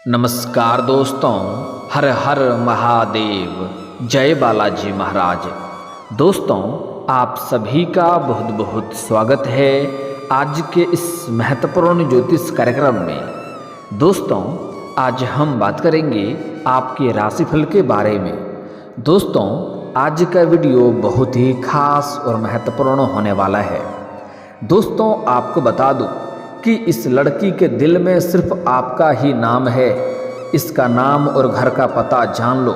नमस्कार दोस्तों, हर हर महादेव, जय बालाजी महाराज। दोस्तों, आप सभी का बहुत बहुत स्वागत है आज के इस महत्वपूर्ण ज्योतिष कार्यक्रम में। दोस्तों, आज हम बात करेंगे आपके राशिफल के बारे में। दोस्तों, आज का वीडियो बहुत ही खास और महत्वपूर्ण होने वाला है। दोस्तों, आपको बता दूं कि इस लड़की के दिल में सिर्फ आपका ही नाम है। इसका नाम और घर का पता जान लो,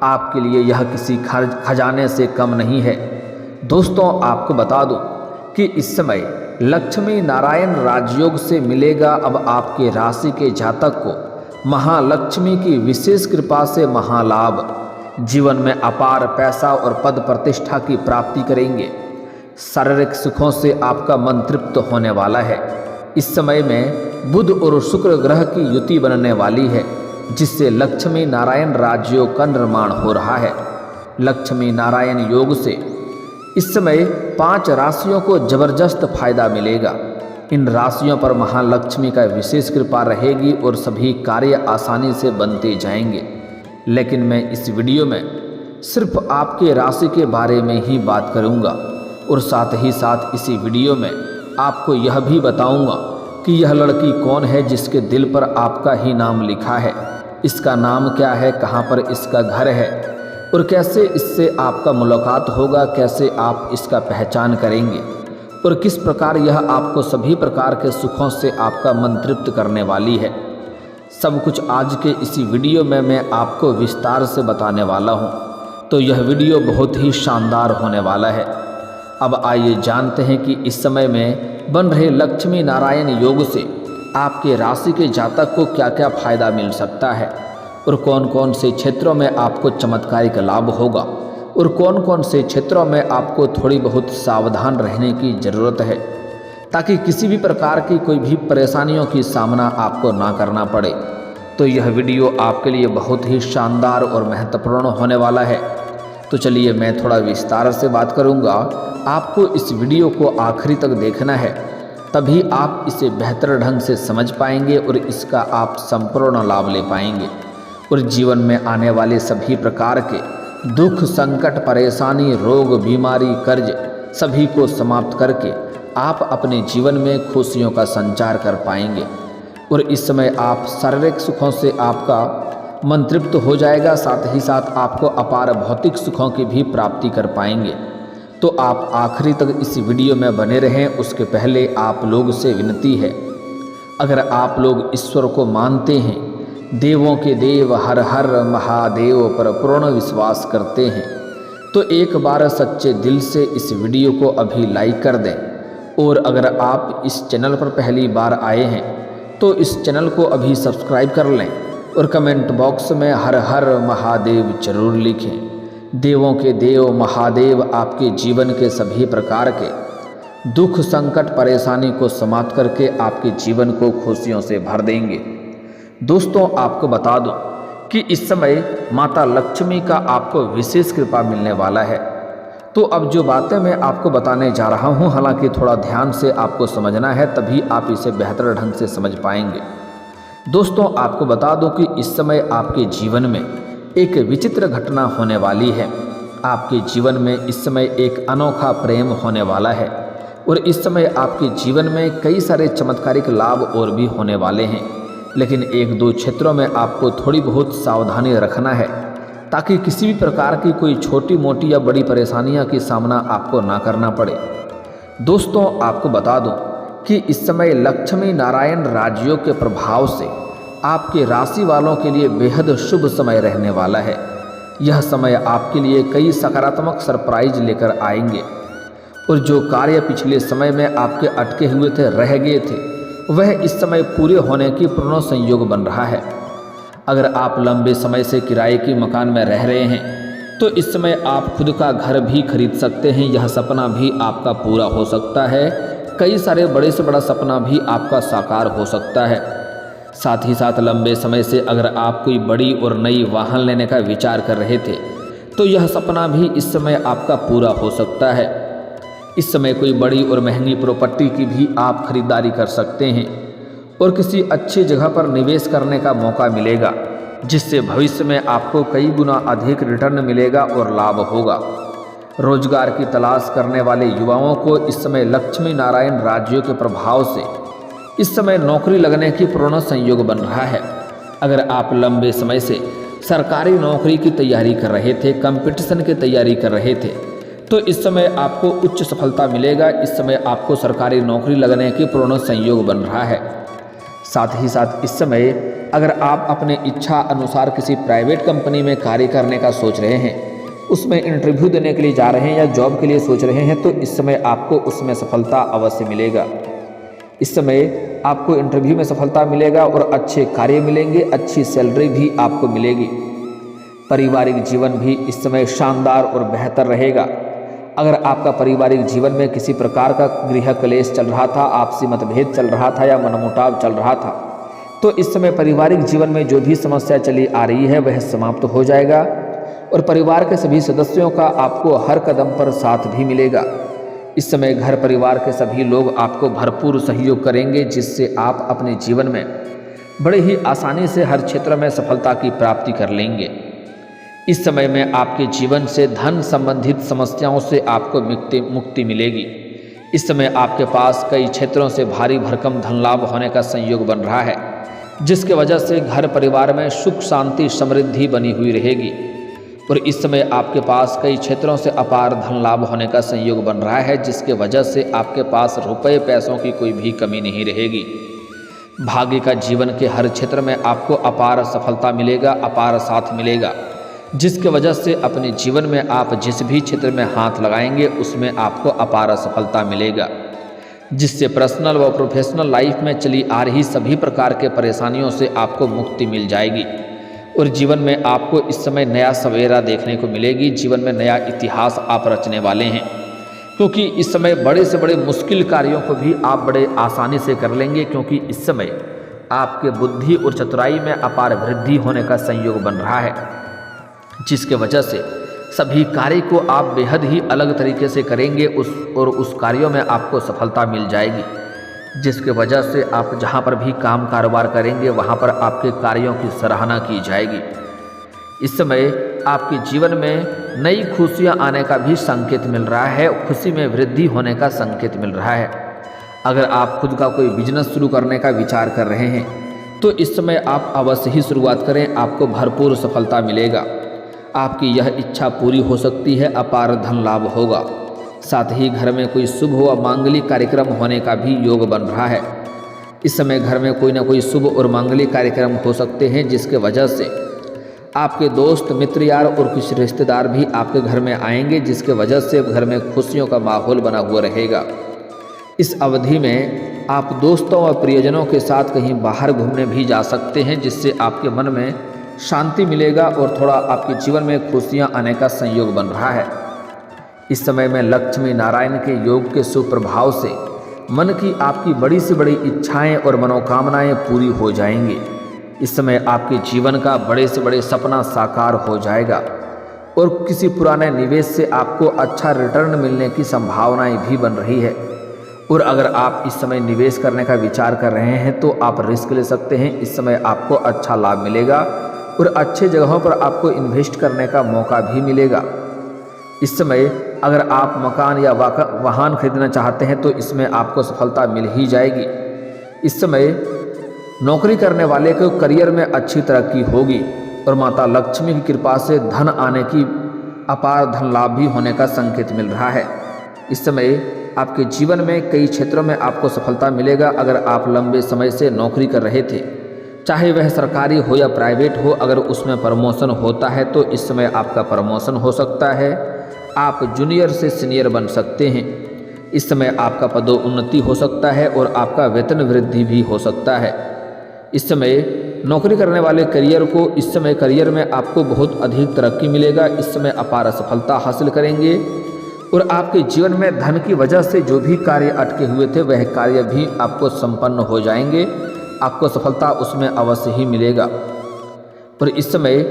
आपके लिए यह किसी खजाने से कम नहीं है। दोस्तों, आपको बता दूं कि इस समय लक्ष्मी नारायण राजयोग से मिलेगा अब आपके राशि के जातक को महालक्ष्मी की विशेष कृपा से महालाभ। जीवन में अपार पैसा और पद प्रतिष्ठा की प्राप्ति करेंगे। शारीरिक सुखों से आपका मन तृप्त होने वाला है। इस समय में बुध और शुक्र ग्रह की युति बनने वाली है, जिससे लक्ष्मी नारायण राजयोग का निर्माण हो रहा है। लक्ष्मी नारायण योग से इस समय 5 राशियों को जबरदस्त फायदा मिलेगा। इन राशियों पर महालक्ष्मी का विशेष कृपा रहेगी और सभी कार्य आसानी से बनते जाएंगे। लेकिन मैं इस वीडियो में सिर्फ आपके राशि के बारे में ही बात करूंगा और साथ ही साथ इसी वीडियो में आपको यह भी बताऊंगा कि यह लड़की कौन है जिसके दिल पर आपका ही नाम लिखा है। इसका नाम क्या है, कहाँ पर इसका घर है और कैसे इससे आपका मुलाकात होगा, कैसे आप इसका पहचान करेंगे और किस प्रकार यह आपको सभी प्रकार के सुखों से आपका मन तृप्त करने वाली है। सब कुछ आज के इसी वीडियो में मैं आपको विस्तार से बताने वाला हूँ। तो यह वीडियो बहुत ही शानदार होने वाला है। अब आइए जानते हैं कि इस समय में बन रहे लक्ष्मी नारायण योग से आपके राशि के जातक को क्या क्या फायदा मिल सकता है और कौन कौन से क्षेत्रों में आपको चमत्कारिक लाभ होगा और कौन कौन से क्षेत्रों में आपको थोड़ी बहुत सावधान रहने की ज़रूरत है, ताकि किसी भी प्रकार की कोई भी परेशानियों की सामना आपको ना करना पड़े। तो यह वीडियो आपके लिए बहुत ही शानदार और महत्वपूर्ण होने वाला है। तो चलिए मैं थोड़ा विस्तार से बात करूंगा। आपको इस वीडियो को आखिरी तक देखना है, तभी आप इसे बेहतर ढंग से समझ पाएंगे और इसका आप संपूर्ण लाभ ले पाएंगे और जीवन में आने वाले सभी प्रकार के दुख, संकट, परेशानी, रोग, बीमारी, कर्ज सभी को समाप्त करके आप अपने जीवन में खुशियों का संचार कर पाएंगे। और इस समय आप शारीरिक सुखों से आपका मन तृप्त हो जाएगा, साथ ही साथ आपको अपार भौतिक सुखों की भी प्राप्ति कर पाएंगे। तो आप आखिरी तक इस वीडियो में बने रहें। उसके पहले आप लोग से विनती है, अगर आप लोग ईश्वर को मानते हैं, देवों के देव हर हर महादेव पर पूर्ण विश्वास करते हैं, तो एक बार सच्चे दिल से इस वीडियो को अभी लाइक कर दें। और अगर आप इस चैनल पर पहली बार आए हैं तो इस चैनल को अभी सब्सक्राइब कर लें और कमेंट बॉक्स में हर हर महादेव जरूर लिखें। देवों के देव महादेव आपके जीवन के सभी प्रकार के दुख, संकट, परेशानी को समाप्त करके आपके जीवन को खुशियों से भर देंगे। दोस्तों, आपको बता दूं कि इस समय माता लक्ष्मी का आपको विशेष कृपा मिलने वाला है। तो अब जो बातें मैं आपको बताने जा रहा हूं, हालांकि थोड़ा ध्यान से आपको समझना है, तभी आप इसे बेहतर ढंग से समझ पाएंगे। दोस्तों, आपको बता दूं कि इस समय आपके जीवन में एक विचित्र घटना होने वाली है। आपके जीवन में इस समय एक अनोखा प्रेम होने वाला है और इस समय आपके जीवन में कई सारे चमत्कारिक लाभ और भी होने वाले हैं। लेकिन 1-2 क्षेत्रों में आपको थोड़ी बहुत सावधानी रखना है, ताकि किसी भी प्रकार की कोई छोटी मोटी या बड़ी परेशानियां की सामना आपको ना करना पड़े। दोस्तों, आपको बता दूं कि इस समय लक्ष्मी नारायण राजयोग के प्रभाव से आपके राशि वालों के लिए बेहद शुभ समय रहने वाला है। यह समय आपके लिए कई सकारात्मक सरप्राइज लेकर आएंगे और जो कार्य पिछले समय में आपके अटके हुए थे, रह गए थे, वह इस समय पूरे होने की पूर्ण संयोग बन रहा है। अगर आप लंबे समय से किराए के मकान में रह रहे हैं तो इस समय आप खुद का घर भी खरीद सकते हैं। यह सपना भी आपका पूरा हो सकता है। कई सारे बड़े से बड़ा सपना भी आपका साकार हो सकता है। साथ ही साथ लंबे समय से अगर आप कोई बड़ी और नई वाहन लेने का विचार कर रहे थे तो यह सपना भी इस समय आपका पूरा हो सकता है। इस समय कोई बड़ी और महंगी प्रॉपर्टी की भी आप खरीदारी कर सकते हैं और किसी अच्छी जगह पर निवेश करने का मौका मिलेगा, जिससे भविष्य में आपको कई गुना अधिक रिटर्न मिलेगा और लाभ होगा। रोजगार की तलाश करने वाले युवाओं को इस समय लक्ष्मी नारायण राज्यों के प्रभाव से इस समय नौकरी लगने की पूर्ण संयोग बन रहा है। अगर आप लंबे समय से सरकारी नौकरी की तैयारी कर रहे थे, कंपटीशन की तैयारी कर रहे थे, तो इस समय आपको उच्च सफलता मिलेगा। इस समय आपको सरकारी नौकरी लगने की पूर्ण संयोग बन रहा है। साथ ही साथ इस समय अगर आप अपने इच्छा अनुसार किसी प्राइवेट कंपनी में कार्य करने का सोच रहे हैं, उसमें इंटरव्यू देने के लिए जा रहे हैं या जॉब के लिए सोच रहे हैं, तो इस समय आपको उसमें सफलता अवश्य मिलेगा। इस समय आपको इंटरव्यू में सफलता मिलेगा और अच्छे कार्य मिलेंगे, अच्छी सैलरी भी आपको मिलेगी। पारिवारिक जीवन भी इस समय शानदार और बेहतर रहेगा। अगर आपका पारिवारिक जीवन में किसी प्रकार का गृह क्लेश चल रहा था, आपसी मतभेद चल रहा था या मनमुटाव चल रहा था, तो इस समय पारिवारिक जीवन में जो भी समस्या चली आ रही है वह समाप्त हो जाएगा और परिवार के सभी सदस्यों का आपको हर कदम पर साथ भी मिलेगा। इस समय घर परिवार के सभी लोग आपको भरपूर सहयोग करेंगे, जिससे आप अपने जीवन में बड़े ही आसानी से हर क्षेत्र में सफलता की प्राप्ति कर लेंगे। इस समय में आपके जीवन से धन संबंधित समस्याओं से आपको मुक्ति मिलेगी। इस समय आपके पास कई क्षेत्रों से भारी भरकम धन लाभ होने का संयोग बन रहा है, जिसके वजह से घर परिवार में सुख शांति समृद्धि बनी हुई रहेगी। और इस समय आपके पास कई क्षेत्रों से अपार धन लाभ होने का संयोग बन रहा है, जिसके वजह से आपके पास रुपए पैसों की कोई भी कमी नहीं रहेगी। भाग्य का जीवन के हर क्षेत्र में आपको अपार सफलता मिलेगा, अपार साथ मिलेगा, जिसके वजह से अपने जीवन में आप जिस भी क्षेत्र में हाथ लगाएंगे उसमें आपको अपार सफलता मिलेगा, जिससे पर्सनल व प्रोफेशनल लाइफ में चली आ रही सभी प्रकार के परेशानियों से आपको मुक्ति मिल जाएगी। और जीवन में आपको इस समय नया सवेरा देखने को मिलेगी। जीवन में नया इतिहास आप रचने वाले हैं, क्योंकि इस समय बड़े से बड़े मुश्किल कार्यों को भी आप बड़े आसानी से कर लेंगे, क्योंकि इस समय आपके बुद्धि और चतुराई में अपार वृद्धि होने का संयोग बन रहा है, जिसके वजह से सभी कार्य को आप बेहद ही अलग तरीके से करेंगे उस कार्यों में आपको सफलता मिल जाएगी, जिसके वजह से आप जहां पर भी काम कारोबार करेंगे वहां पर आपके कार्यों की सराहना की जाएगी। इस समय आपके जीवन में नई खुशियां आने का भी संकेत मिल रहा है, खुशी में वृद्धि होने का संकेत मिल रहा है। अगर आप खुद का कोई बिजनेस शुरू करने का विचार कर रहे हैं तो इस समय आप अवश्य ही शुरुआत करें, आपको भरपूर सफलता मिलेगा। आपकी यह इच्छा पूरी हो सकती है, अपार धन लाभ होगा। साथ ही घर में कोई शुभ व मांगलिक कार्यक्रम होने का भी योग बन रहा है। इस समय घर में कोई ना कोई शुभ और मांगलिक कार्यक्रम हो सकते हैं, जिसके वजह से आपके दोस्त मित्र यार और कुछ रिश्तेदार भी आपके घर में आएंगे, जिसके वजह से घर में खुशियों का माहौल बना हुआ रहेगा। इस अवधि में आप दोस्तों व प्रियजनों के साथ कहीं बाहर घूमने भी जा सकते हैं, जिससे आपके मन में शांति मिलेगा और थोड़ा आपके जीवन में खुशियां आने का संयोग बन रहा है। इस समय में लक्ष्मी नारायण के योग के सुप्रभाव से मन की आपकी बड़ी से बड़ी इच्छाएं और मनोकामनाएं पूरी हो जाएंगी। इस समय आपके जीवन का बड़े से बड़े सपना साकार हो जाएगा और किसी पुराने निवेश से आपको अच्छा रिटर्न मिलने की संभावनाएं भी बन रही है। और अगर आप इस समय निवेश करने का विचार कर रहे हैं तो आप रिस्क ले सकते हैं। इस समय आपको अच्छा लाभ मिलेगा और अच्छे जगहों पर आपको इन्वेस्ट करने का मौका भी मिलेगा। इस समय अगर आप मकान या वाहन खरीदना चाहते हैं तो इसमें आपको सफलता मिल ही जाएगी। इस समय नौकरी करने वाले को करियर में अच्छी तरक्की होगी और माता लक्ष्मी की कृपा से धन आने की अपार धन लाभ भी होने का संकेत मिल रहा है। इस समय आपके जीवन में कई क्षेत्रों में आपको सफलता मिलेगा। अगर आप लंबे समय से नौकरी कर रहे थे, चाहे वह सरकारी हो या प्राइवेट हो, अगर उसमें प्रमोशन होता है तो इस समय आपका प्रमोशन हो सकता है। आप जूनियर से सीनियर बन सकते हैं। इस समय आपका पदोन्नति हो सकता है और आपका वेतन वृद्धि भी हो सकता है। इस समय नौकरी करने वाले करियर को इस समय करियर में आपको बहुत अधिक तरक्की मिलेगा। इस समय अपार सफलता हासिल करेंगे और आपके जीवन में धन की वजह से जो भी कार्य अटके हुए थे वह कार्य भी आपको संपन्न हो जाएंगे। आपको सफलता उसमें अवश्य ही मिलेगा। और इस समय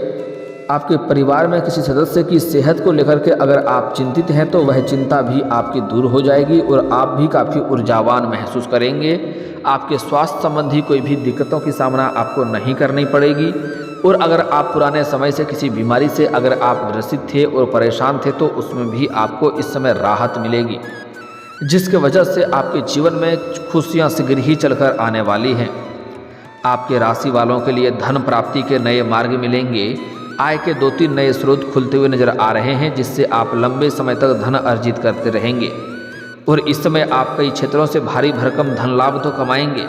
आपके परिवार में किसी सदस्य की सेहत को लेकर के अगर आप चिंतित हैं तो वह चिंता भी आपकी दूर हो जाएगी और आप भी काफ़ी ऊर्जावान महसूस करेंगे। आपके स्वास्थ्य संबंधी कोई भी दिक्कतों की सामना आपको नहीं करनी पड़ेगी। और अगर आप पुराने समय से किसी बीमारी से अगर आप ग्रसित थे और परेशान थे तो उसमें भी आपको इस समय राहत मिलेगी, जिसके वजह से आपके जीवन में खुशियाँ शीघ्र ही चलकर आने वाली हैं। आपके राशि वालों के लिए धन प्राप्ति के नए मार्ग मिलेंगे। आय के 2-3 नए स्रोत खुलते हुए नजर आ रहे हैं, जिससे आप लंबे समय तक धन अर्जित करते रहेंगे। और इस समय आप कई क्षेत्रों से भारी भरकम धन लाभ तो कमाएंगे,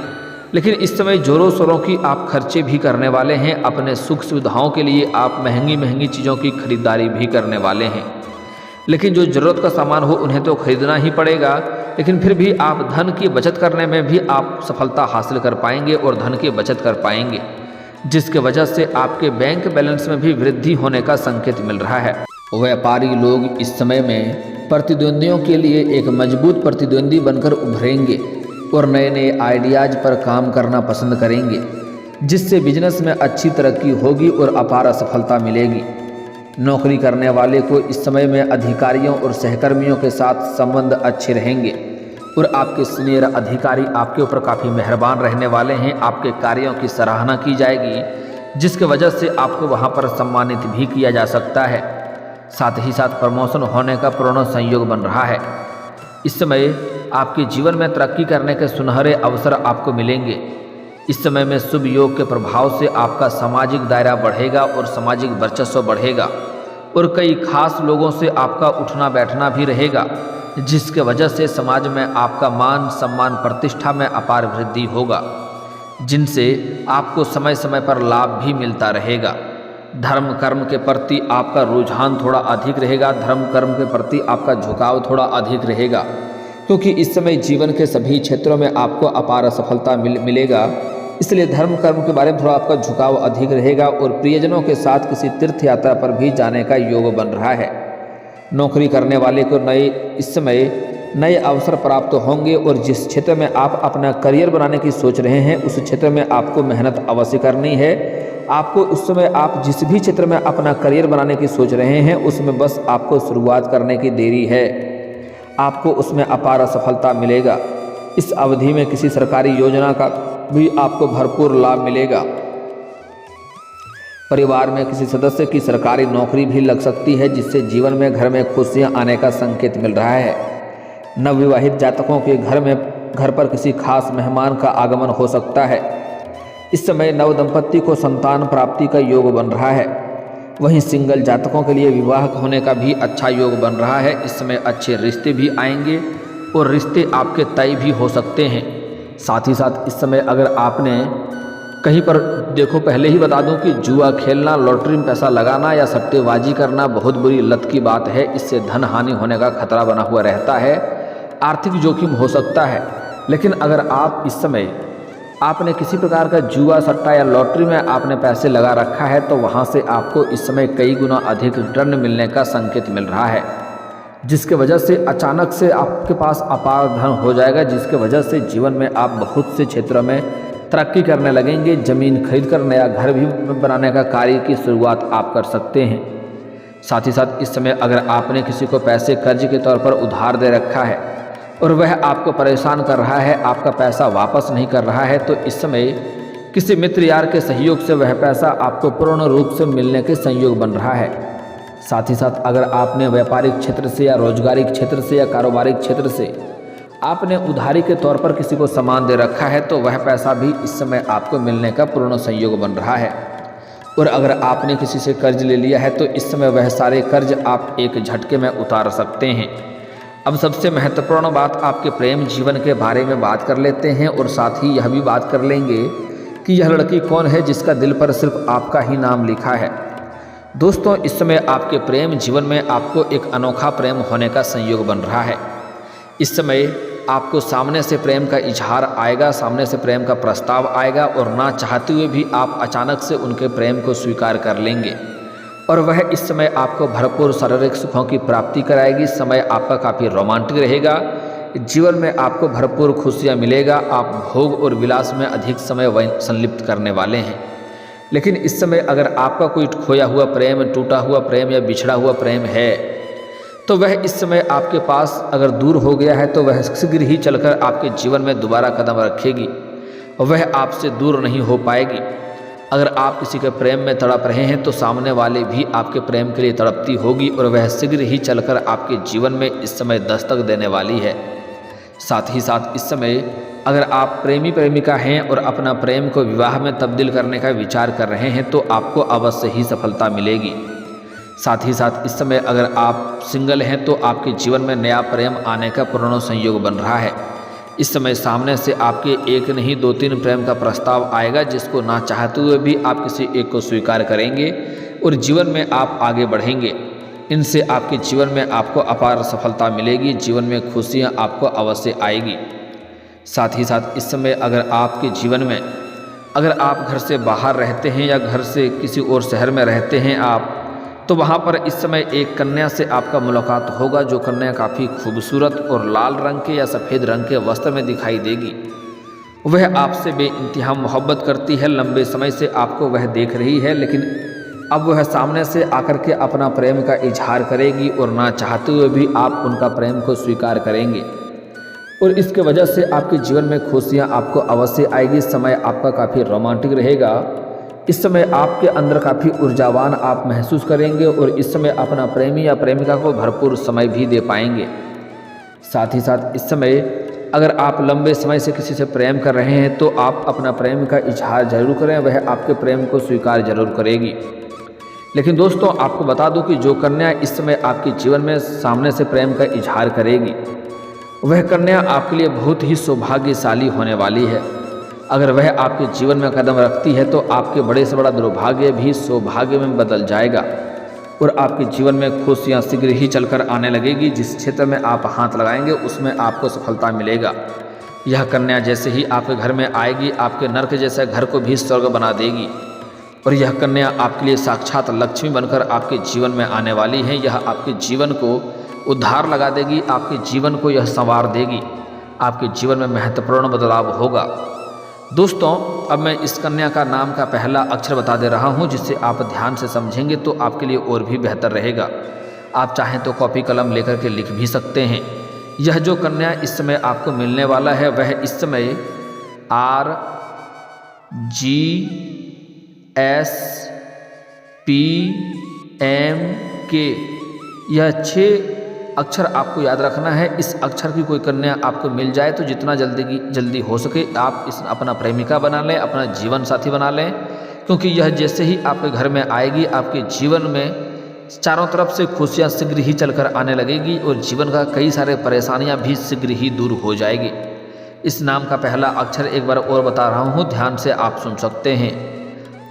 लेकिन इस समय जोरों शोरों की आप खर्चे भी करने वाले हैं। अपने सुख सुविधाओं के लिए आप महंगी महंगी चीज़ों की खरीदारी भी करने वाले हैं, लेकिन जो ज़रूरत का सामान हो उन्हें तो खरीदना ही पड़ेगा। लेकिन फिर भी आप धन की बचत करने में भी आप सफलता हासिल कर पाएंगे और धन की बचत कर पाएंगे, जिसके वजह से आपके बैंक बैलेंस में भी वृद्धि होने का संकेत मिल रहा है। व्यापारी लोग इस समय में प्रतिद्वंदियों के लिए एक मजबूत प्रतिद्वंदी बनकर उभरेंगे और नए नए आइडियाज़ पर काम करना पसंद करेंगे, जिससे बिजनेस में अच्छी तरक्की होगी और अपार सफलता मिलेगी। नौकरी करने वाले को इस समय में अधिकारियों और सहकर्मियों के साथ संबंध अच्छे रहेंगे और आपके सीनियर अधिकारी आपके ऊपर काफ़ी मेहरबान रहने वाले हैं। आपके कार्यों की सराहना की जाएगी, जिसके वजह से आपको वहां पर सम्मानित भी किया जा सकता है। साथ ही साथ प्रमोशन होने का पूर्ण संयोग बन रहा है। इस समय आपके जीवन में तरक्की करने के सुनहरे अवसर आपको मिलेंगे। इस समय में शुभ योग के प्रभाव से आपका सामाजिक दायरा बढ़ेगा और सामाजिक वर्चस्व बढ़ेगा और कई खास लोगों से आपका उठना बैठना भी रहेगा, जिसके वजह से समाज में आपका मान सम्मान प्रतिष्ठा में अपार वृद्धि होगा, जिनसे आपको समय समय पर लाभ भी मिलता रहेगा। धर्म कर्म के प्रति आपका रुझान थोड़ा अधिक रहेगा। धर्म कर्म के प्रति आपका झुकाव थोड़ा अधिक रहेगा, क्योंकि इस समय जीवन के सभी क्षेत्रों में आपको अपार सफलता मिलेगा। इसलिए धर्म कर्म के बारे में थोड़ा आपका झुकाव अधिक रहेगा और प्रियजनों के साथ किसी तीर्थ यात्रा पर भी जाने का योग बन रहा है। नौकरी करने वाले को इस समय नए अवसर प्राप्त होंगे और जिस क्षेत्र में आप अपना करियर बनाने की सोच रहे हैं उस क्षेत्र में आपको मेहनत अवश्य करनी है। आपको उस समय आप जिस भी क्षेत्र में अपना करियर बनाने की सोच रहे हैं उसमें बस आपको शुरुआत करने की देरी है। आपको उसमें अपार सफलता मिलेगा। इस अवधि में किसी सरकारी योजना का भी आपको भरपूर लाभ मिलेगा। परिवार में किसी सदस्य की सरकारी नौकरी भी लग सकती है, जिससे जीवन में घर में खुशियां आने का संकेत मिल रहा है। नवविवाहित जातकों के घर पर किसी खास मेहमान का आगमन हो सकता है। इस समय नव दंपत्ति को संतान प्राप्ति का योग बन रहा है। वहीं सिंगल जातकों के लिए विवाह होने का भी अच्छा योग बन रहा है। इस समय अच्छे रिश्ते भी आएंगे और रिश्ते आपके तय भी हो सकते हैं। साथ ही साथ इस समय अगर आपने कहीं पर देखो, पहले ही बता दूं कि जुआ खेलना, लॉटरी में पैसा लगाना या सट्टेबाजी करना बहुत बुरी लत की बात है। इससे धन हानि होने का खतरा बना हुआ रहता है, आर्थिक जोखिम हो सकता है। लेकिन अगर आप इस समय आपने किसी प्रकार का जुआ सट्टा या लॉटरी में आपने पैसे लगा रखा है तो वहाँ से आपको इस समय कई गुना अधिक रिटर्न मिलने का संकेत मिल रहा है, जिसके वजह से अचानक से आपके पास अपार धन हो जाएगा, जिसके वजह से जीवन में आप बहुत से क्षेत्रों में तरक्की करने लगेंगे। ज़मीन खरीदकर नया घर भी बनाने का कार्य की शुरुआत आप कर सकते हैं। साथ ही साथ इस समय अगर आपने किसी को पैसे कर्ज के तौर पर उधार दे रखा है और वह आपको परेशान कर रहा है, आपका पैसा वापस नहीं कर रहा है, तो इस समय किसी मित्र यार के सहयोग से वह पैसा आपको पूर्ण रूप से मिलने के संयोग बन रहा है। साथ ही साथ अगर आपने व्यापारिक क्षेत्र से या रोजगारिक क्षेत्र से या कारोबारिक क्षेत्र से आपने उधारी के तौर पर किसी को सामान दे रखा है तो वह पैसा भी इस समय आपको मिलने का पूर्ण संयोग बन रहा है। और अगर आपने किसी से कर्ज ले लिया है तो इस समय वह सारे कर्ज आप एक झटके में उतार सकते हैं। अब सबसे महत्वपूर्ण बात आपके प्रेम जीवन के बारे में बात कर लेते हैं और साथ ही यह भी बात कर लेंगे कि यह लड़की कौन है जिसका दिल पर सिर्फ आपका ही नाम लिखा है। दोस्तों, इस समय आपके प्रेम जीवन में आपको एक अनोखा प्रेम होने का संयोग बन रहा है। इस समय आपको सामने से प्रेम का इजहार आएगा, सामने से प्रेम का प्रस्ताव आएगा और ना चाहते हुए भी आप अचानक से उनके प्रेम को स्वीकार कर लेंगे और वह इस समय आपको भरपूर शारीरिक सुखों की प्राप्ति कराएगी। समय आपका काफ़ी रोमांटिक रहेगा। जीवन में आपको भरपूर खुशियाँ मिलेगा। आप भोग और विलास में अधिक समय संलिप्त करने वाले हैं। लेकिन इस समय अगर आपका कोई खोया हुआ प्रेम, टूटा हुआ प्रेम या बिछड़ा हुआ प्रेम है तो वह इस समय आपके पास अगर दूर हो गया है तो वह शीघ्र ही चलकर आपके जीवन में दोबारा कदम रखेगी और वह आपसे दूर नहीं हो पाएगी। अगर आप किसी के प्रेम में तड़प रहे हैं तो सामने वाले भी आपके प्रेम के लिए तड़पती होगी और वह शीघ्र ही चलकर आपके जीवन में इस समय दस्तक देने वाली है। साथ ही साथ इस समय अगर आप प्रेमी प्रेमिका हैं और अपना प्रेम को विवाह में तब्दील करने का विचार कर रहे हैं तो आपको अवश्य ही सफलता मिलेगी। साथ ही साथ इस समय अगर आप सिंगल हैं तो आपके जीवन में नया प्रेम आने का पूर्ण संयोग बन रहा है। इस समय सामने से आपके एक नहीं 2-3 प्रेम का प्रस्ताव आएगा जिसको ना चाहते हुए भी आप किसी एक को स्वीकार करेंगे और जीवन में आप आगे बढ़ेंगे। इनसे आपके जीवन में आपको अपार सफलता मिलेगी, जीवन में खुशियाँ आपको अवश्य आएगी। साथ ही साथ इस समय अगर आपके जीवन में अगर आप घर से बाहर रहते हैं या घर से किसी और शहर में रहते हैं आप, तो वहाँ पर इस समय एक कन्या से आपका मुलाकात होगा जो कन्या काफ़ी खूबसूरत और लाल रंग के या सफ़ेद रंग के वस्त्र में दिखाई देगी। वह आपसे बेइंतहा मोहब्बत करती है, लंबे समय से आपको वह देख रही है, लेकिन अब वह सामने से आकर के अपना प्रेम का इजहार करेगी और ना चाहते हुए भी आप उनका प्रेम को स्वीकार करेंगे और इसके वजह से आपके जीवन में खुशियाँ आपको अवश्य आएगी। समय आपका काफ़ी रोमांटिक रहेगा। इस समय आपके अंदर काफ़ी ऊर्जावान आप महसूस करेंगे और इस समय अपना प्रेमी या प्रेमिका को भरपूर समय भी दे पाएंगे। साथ ही साथ इस समय अगर आप लंबे समय से किसी से प्रेम कर रहे हैं तो आप अपना प्रेम का इजहार जरूर करें, वह आपके प्रेम को स्वीकार जरूर करेगी। लेकिन दोस्तों आपको बता दूं कि जो कन्या इस समय आपके जीवन में सामने से प्रेम का इजहार करेगी वह कन्या आपके लिए बहुत ही सौभाग्यशाली होने वाली है। अगर वह आपके जीवन में कदम रखती है तो आपके बड़े से बड़ा दुर्भाग्य भी सौभाग्य में बदल जाएगा और आपके जीवन में खुशियाँ शीघ्र ही चलकर आने लगेगी। जिस क्षेत्र में आप हाथ लगाएंगे उसमें आपको सफलता मिलेगा। यह कन्या जैसे ही आपके घर में आएगी आपके नर्क जैसे घर को भी स्वर्ग बना देगी और यह कन्या आपके लिए साक्षात लक्ष्मी बनकर आपके जीवन में आने वाली है। यह आपके जीवन को उद्धार लगा देगी, आपके जीवन को यह संवार देगी, आपके जीवन में महत्वपूर्ण बदलाव होगा। दोस्तों अब मैं इस कन्या का नाम का पहला अक्षर बता दे रहा हूं जिससे आप ध्यान से समझेंगे तो आपके लिए और भी बेहतर रहेगा। आप चाहें तो कॉपी कलम लेकर के लिख भी सकते हैं। यह जो कन्या इस समय आपको मिलने वाला है वह इस समय RGSPMK यह 6 अक्षर आपको याद रखना है। इस अक्षर की कोई कन्या आपको मिल जाए तो जितना जल्दी हो सके आप इस अपना प्रेमिका बना लें, अपना जीवन साथी बना लें, क्योंकि यह जैसे ही आपके घर में आएगी आपके जीवन में चारों तरफ से खुशियाँ शीघ्र ही चलकर आने लगेगी और जीवन का कई सारे परेशानियाँ भी शीघ्र ही दूर हो जाएगी। इस नाम का पहला अक्षर एक बार और बता रहा हूँ, ध्यान से आप सुन सकते हैं।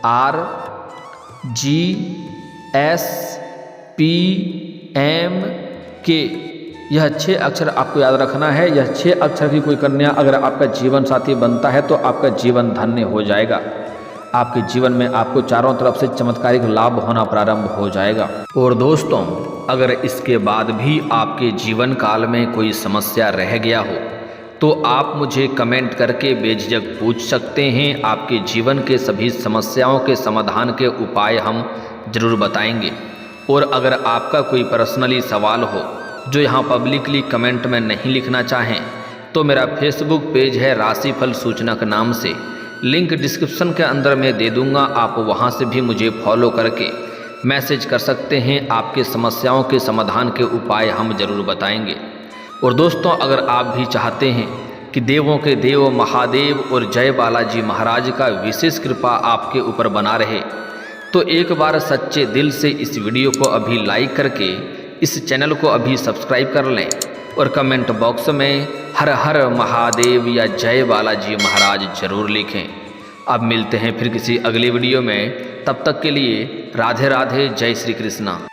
RGSPMK यह 6 अक्षर आपको याद रखना है। यह 6 अक्षर की कोई कन्या अगर आपका जीवन साथी बनता है तो आपका जीवन धन्य हो जाएगा। आपके जीवन में आपको चारों तरफ से चमत्कारिक लाभ होना प्रारंभ हो जाएगा। और दोस्तों अगर इसके बाद भी आपके जीवन काल में कोई समस्या रह गया हो तो आप मुझे कमेंट करके बेझिझक पूछ सकते हैं। आपके जीवन के सभी समस्याओं के समाधान के उपाय हम जरूर बताएंगे। और अगर आपका कोई पर्सनली सवाल हो जो यहाँ पब्लिकली कमेंट में नहीं लिखना चाहें तो मेरा फेसबुक पेज है राशिफल सूचनक नाम से, लिंक डिस्क्रिप्शन के अंदर मैं दे दूँगा। आप वहाँ से भी मुझे फॉलो करके मैसेज कर सकते हैं। आपके समस्याओं के समाधान के उपाय हम जरूर बताएंगे। और दोस्तों अगर आप भी चाहते हैं कि देवों के देव महादेव और जय बालाजी महाराज का विशेष कृपा आपके ऊपर बना रहे तो एक बार सच्चे दिल से इस वीडियो को अभी लाइक करके इस चैनल को अभी सब्सक्राइब कर लें और कमेंट बॉक्स में हर हर महादेव या जय बालाजी महाराज जरूर लिखें। अब मिलते हैं फिर किसी अगली वीडियो में, तब तक के लिए राधे राधे, जय श्री कृष्णा।